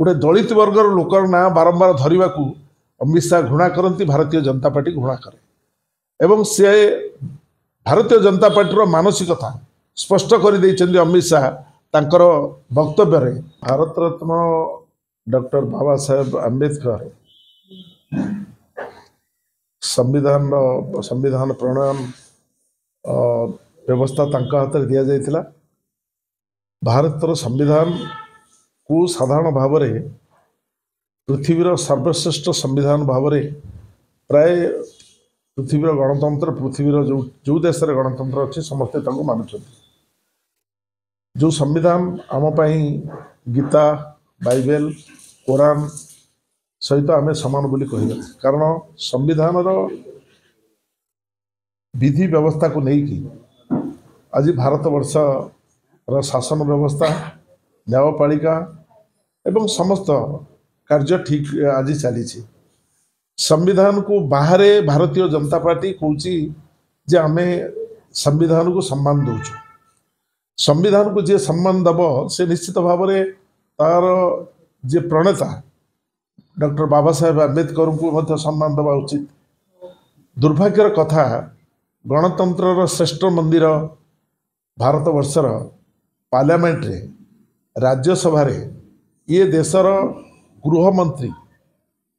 गोटे दलित वर्गर लोकर ना बारंबार धरने को अमित शाह घृणा करती, भारतीय जनता पार्टी घृणा करे एवं से भारतीय जनता पार्टी मानसिकता स्पष्ट कर देइछन्ति अमित शाह तांकर वक्तव्य रे। भारत रत्न डॉक्टर बाबा साहेब आंबेडकर संविधान प्रणयन व्यवस्था तांका हाथ में दिया जाइतिला। भारतर संविधान को साधारण भाव में पृथ्वीर सर्वश्रेष्ठ संविधान भाव में प्राय पृथ्वीर गणतंत्र, पृथ्वीर जो देश रे गणतंत्र अच्छे समस्ते तांको मानुछन्ति। जो संविधान आम पाई गीता, बाइबल, कुरान सहित आम समान बोली कहबा, कारण संविधान विधि व्यवस्था को लेकिन आज भारत वर्ष शासन व्यवस्था, न्यायपालिका एवं समस्त कार्य ठीक आज चली। संविधान को बाहर भारतीय जनता पार्टी कहूँ जे आम संविधान को सम्मान दौचु। संविधान को जे सम्मान दब से निश्चित भाव में तार जे प्रणेता डॉक्टर बाबा साहेब आंबेडकर को सम्मान दबा उचित। दुर्भाग्यर कथा, गणतंत्र श्रेष्ठ मंदिर भारत वर्षर पार्लियामेंट रे, राज्यसभा रे ये देशर गृहमंत्री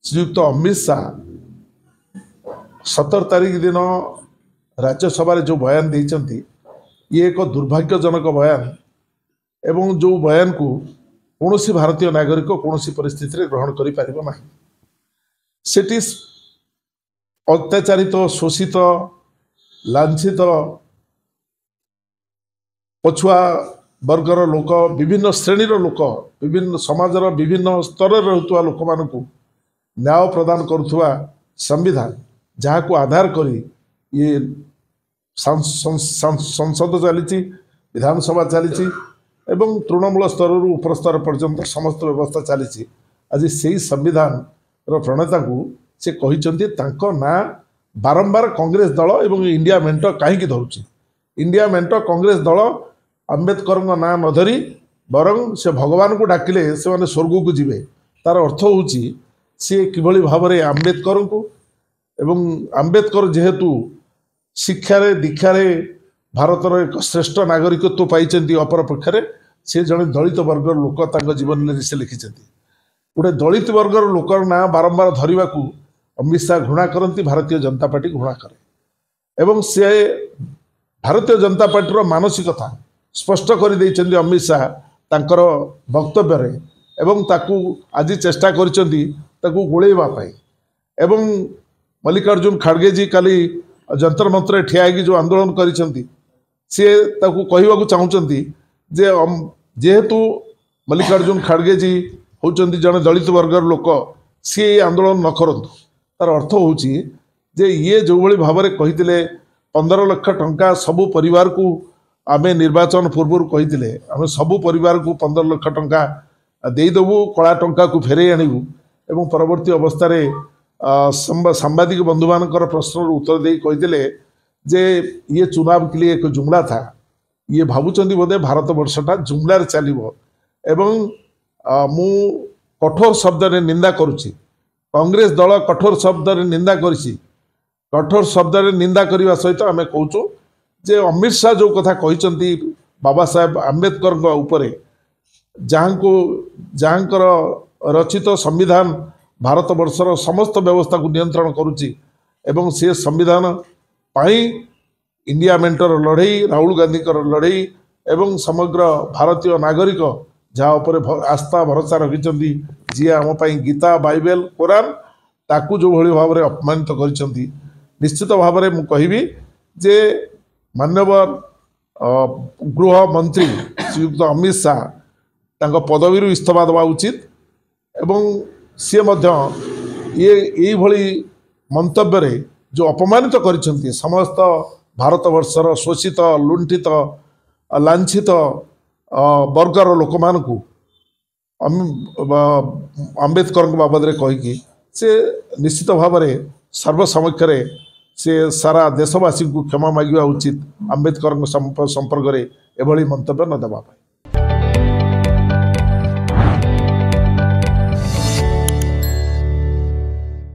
श्रीयुक्त अमित शाह 17 तारीख दिन राज्यसभा जो बयान देइछन्ति ये एक दुर्भाग्यजनक बयान एवं जो बयान को कौन भारतीय नागरिक कौन परिस्थिति रे ग्रहण करि परिबो नाही। सेठी अत्याचारित, शोषित, लांछित, पछुआ वर्गर लोक, विभिन्न श्रेणीर लोक, विभिन्न समाजर विभिन्न स्तर रहउतवा लोक मानकु न्याय प्रदान करुवा संविधान जहाँ को आधार करी ये संसद चली, विधानसभा चली एवं तृणमूल स्तर उपर स्तर पर्यंत समस्त व्यवस्था चली। आज से संविधान प्रणेता को से कहते तांको ना बारंबार कांग्रेस दल एवं इंडिया मेंट कहीं धरुची। इंडिया मेंट कांग्रेस दल आंबेडकर ना न धरी बरं से भगवान को डाकिले से माने स्वर्ग को जीवे। तार अर्थ होची सी किभली भाव में आंबेडकर को एवं आंबेडकर जेहेतु शिक्षारे दीक्षारे भारतर एक श्रेष्ठ नागरिकत्व पाई, अपर पक्षरे से जड़े दलित वर्गर लोक तांको जीवन में से लिखिं। गोटे दलित वर्गर लोकर ना बारंबार धरने को अमित शाह घृणा करती, भारतीय जनता पार्टी घृणा करे एवं से भारतीय जनता पार्टी मानसिकता स्पष्ट कर देइछन्ति अमित शाह तांकर वक्तव्य रे एवं ताकू आज चेष्टा करिसेंति ताकू गोळेबा पाई। एवं मल्लिकार्जुन खड़गे जी काली जंतर मंत्र ठिया कि जो आंदोलन करिसेंति से ताकू कहवाकू चाहूँगी जे जेहेतु मल्लिकार्जुन खड़गे जी होचंती जड़े दलित वर्गर लोक, सी आंदोलन न करंतु। तार अर्थ होची जे ये जो भली भाव में कही 15 लाख टंका सबू परिवार को आम निर्वाचन पूर्व कही आम सबू परिवार को 15 लाख टंका देदेबू, कला टंका को फेरे आणबू एवं परवर्ती अवस्था सांबादिक बंधु मान प्रश्न उत्तर दे कही जे ये चुनाव के लिए एक जुमला था। ये भावुंट बोधे भारत वर्षटा जुमलार चलो एवं मु कठोर शब्द रे निंदा करुच्ची। कांग्रेस दल कठोर शब्द रे निंदा करिछि। कठोर शब्द रे निंदा करने सहित आम कहूँ जे अमित शाह जो कथा कहते बाबा साहेब आंबेडकर उपरे जहाँकर रचित संविधान भारत वर्षर समस्त व्यवस्था को नियंत्रण करुच्ची एवं से संविधान पाई इंडिया मेंटर लड़ई, राहुल गांधी लड़ई एवं समग्र भारतीय नागरिक जहाँ उपर आस्था भरोसा रखिंट जी आम गीता, बाइबल, कुरान ताकू जो भली भाव में अपमानित कर निश्चित भाव में मुझे कहबी जे माननीय गृह मंत्री श्रीयुक्त अमित शाह तांको पदवी इस्तीफा देवा उचित एवं सी ये भली मंतव्य रे जो अपमानित करिसेंति समस्त भारत वर्षर शोषित, लुंठित, लांछित वर्गर लोक मानकु आंबेडकर बाबद रे कहीकि से निश्चित भाव में सर्वसमक्ष से सारा देशवासी को क्षमा मांगा उचित आंबेडकर संपर्क में एभली मंतव्य न देवा।